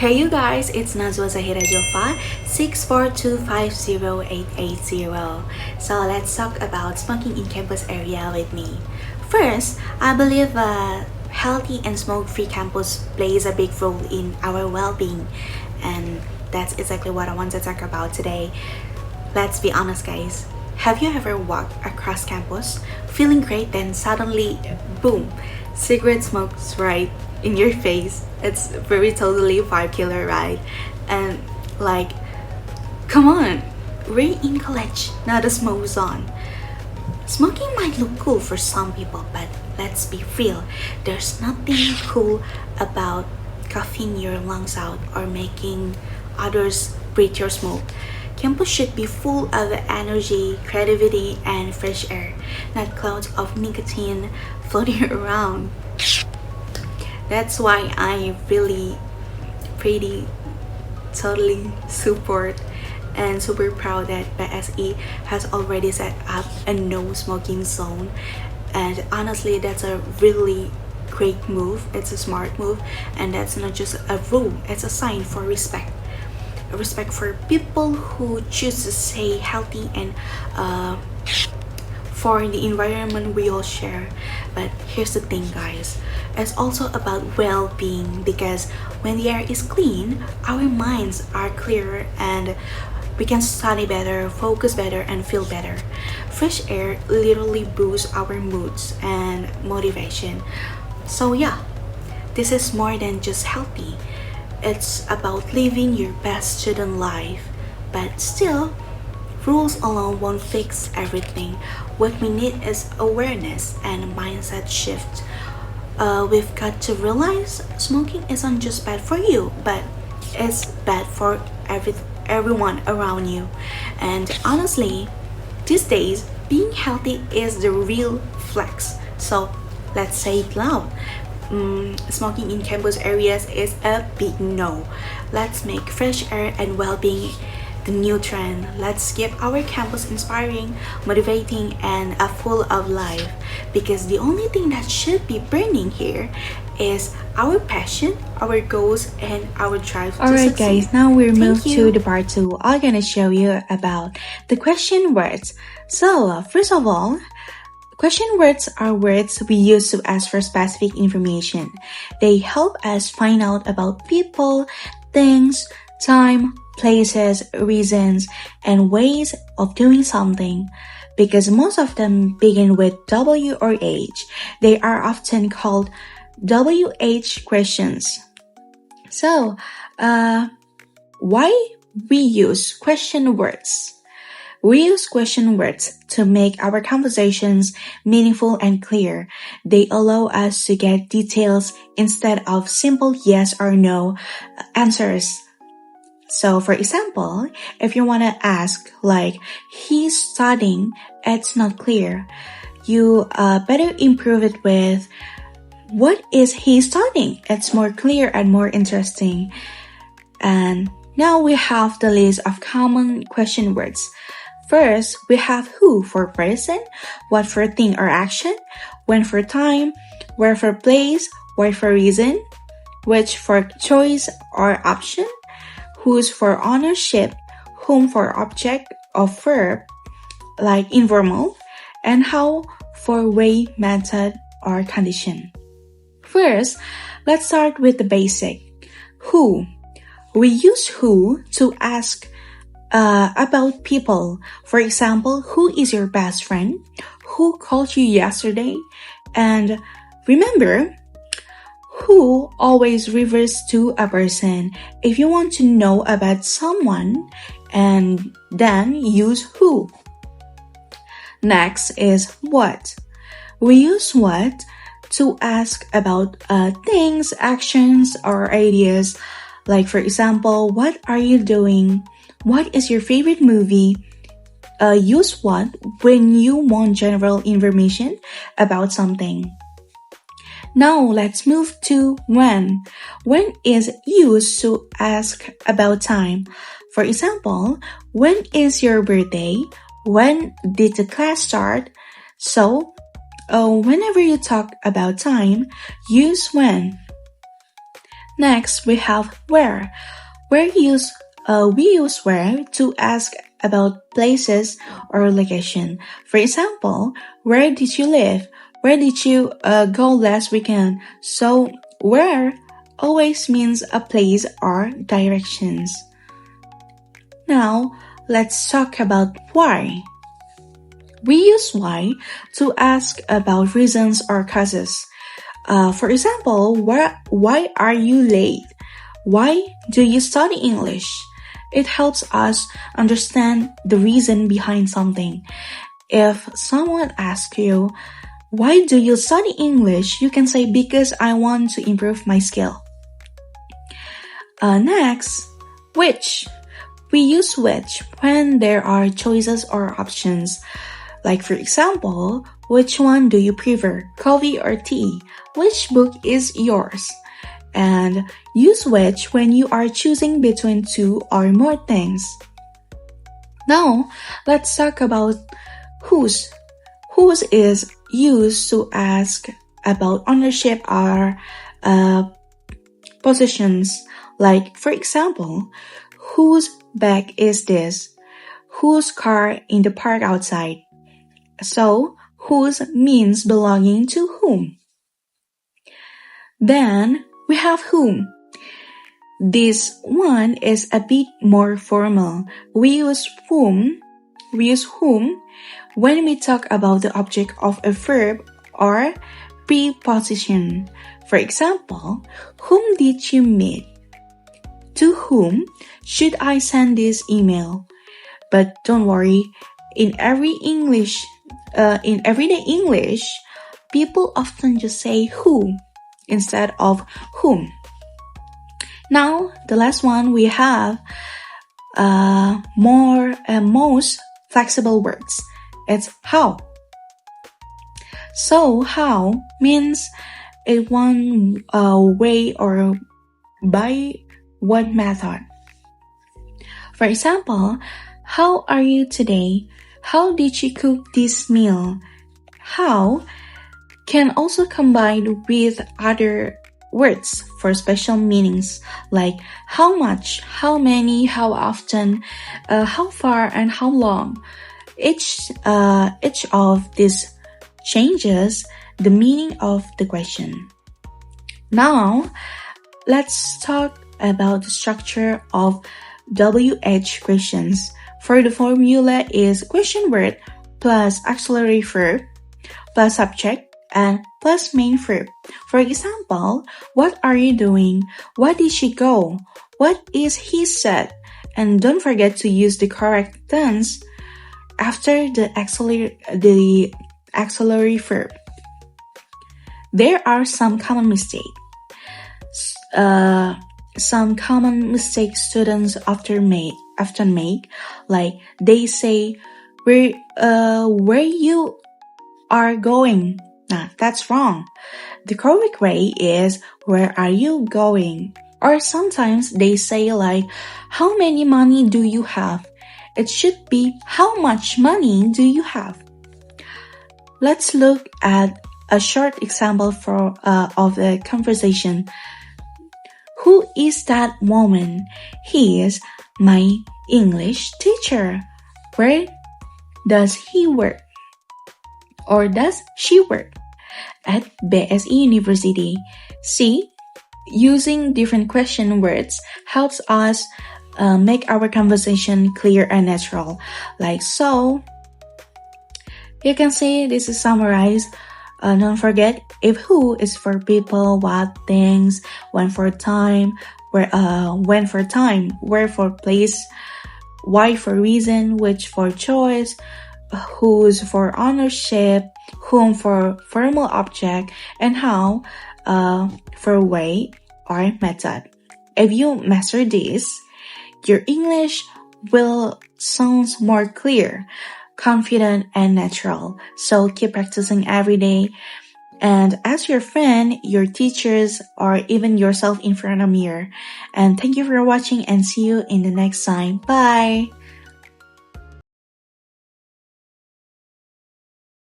Hey you guys, it's Nazwa Zahira Jhofa, 642508880. So let's talk about smoking in campus area with me. First, I believe a healthy and smoke-free campus plays a big role in our well-being, and that's exactly what I want to talk about today. Let's be honest guys. Have you ever walked across campus feeling great, then suddenly boom, cigarette smokes right in your face? It's very totally vibe killer, right? And like, come on, we're in college, not a smoke zone. Smoking might look cool for some people, but let's be real, there's nothing cool about coughing your lungs out or making others breathe your smoke. Campus should be full of energy, creativity, and fresh air, not clouds of nicotine floating around. That's why I really pretty totally support and super proud that PSE has already set up a no smoking zone. And honestly, that's a really great move. It's a smart move, and that's not just a rule, it's a sign for respect. Respect for people who choose to stay healthy and for the environment we all share. But here's the thing guys, it's also about well-being, because when the air is clean, our minds are clearer and we can study better, focus better, and feel better. Fresh air literally boosts our moods and motivation. So yeah, this is more than just healthy. It's about living your best student life. But still, rules alone won't fix everything. What we need is awareness and mindset shift. We've got to realize smoking isn't just bad for you, but it's bad for everyone around you. And honestly, these days, being healthy is the real flex. So let's say it loud. Smoking in campus areas is a big no. Let's make fresh air and well-being the new trend. Let's keep our campus inspiring, motivating, and full of life. Because the only thing that should be burning here is our passion, our goals, and our drive to Alright succeed. guys, now we're Thank moved you. to the part 2. I'm gonna show you about the question words. So, first of all, question words are words we use to ask for specific information. They help us find out about people, things, time, places, reasons, and ways of doing something. Because most of them begin with W or H, they are often called WH questions. So, why we use question words? We use question words to make our conversations meaningful and clear. They allow us to get details instead of simple yes or no answers. So, for example, if you want to ask like, he's studying, it's not clear. You better improve it with, what is he studying? It's more clear and more interesting. And now we have the list of common question words. First, we have who for person, what for thing or action, when for time, where for place, why for reason, which for choice or option, whose for ownership, whom for object of verb, like informal, and how for way, method, or condition. First, let's start with the basic. Who. We use who to ask about people. For example, who is your best friend? Who called you yesterday? And remember, who always refers to a person. If you want to know about someone, and then use who. Next is what. We use what to ask about things, actions, or ideas. Like for example, what are you doing? What is your favorite movie? Use what when you want general information about something. Now let's move to when. When is used to ask about time. For example, when is your birthday? When did the class start? So, whenever you talk about time, use when. Next, we have where. We use where to ask about places or location. For example, where did you live? Where did you go last weekend? So, where always means a place or directions. Now, let's talk about why. We use why to ask about reasons or causes. For example, why are you late? Why do you study English? It helps us understand the reason behind something. If someone asks you, why do you study English? You can say, because I want to improve my skill. Next, which. We use which when there are choices or options. Like for example, which one do you prefer, coffee or tea? Which book is yours? And use which when you are choosing between two or more things. Now, let's talk about whose. Whose is used to ask about ownership or possessions. Like, for example, whose bag is this? Whose car in the park outside? So, whose means belonging to whom. Then, we have whom. This one is a bit more formal. We use whom when we talk about the object of a verb or preposition. For example, whom did you meet? To whom should I send this email? But don't worry, in everyday English, people often just say who instead of whom. Now, the last one we have most flexible words. It's how. So, how means in one way or by what method. For example, how are you today? How did you cook this meal? How can also combine with other words for special meanings like how much, how many, how often, how far, and how long. Each of these changes the meaning of the question. Now, let's talk about the structure of WH questions. For the formula is question word plus auxiliary verb plus subject and plus main verb. For example, what are you doing? What did she go? What is he said? And don't forget to use the correct tense after the auxiliary verb. There are some common mistakes. Some common mistakes students often make, like they say, where you are going. Nah, that's wrong. The correct way is, where are you going? Or sometimes they say like, how many money do you have? It should be, how much money do you have? Let's look at a short example of a conversation. Who is that woman? He is my English teacher. Where does he work? Or does she work? At BSE University. See, using different question words helps us make our conversation clear and natural. Like so, you can see this is summarized. Don't forget, if who is for people, what, things, when for time, when for time, where for place, why for reason, which for choice, whose for ownership, whom for formal object, and how for way or method. If you master this, your English will sound more clear, confident, and natural. So keep practicing every day and ask your friend, your teachers, or even yourself in front of a mirror. And thank you for watching and see you in the next time. Bye!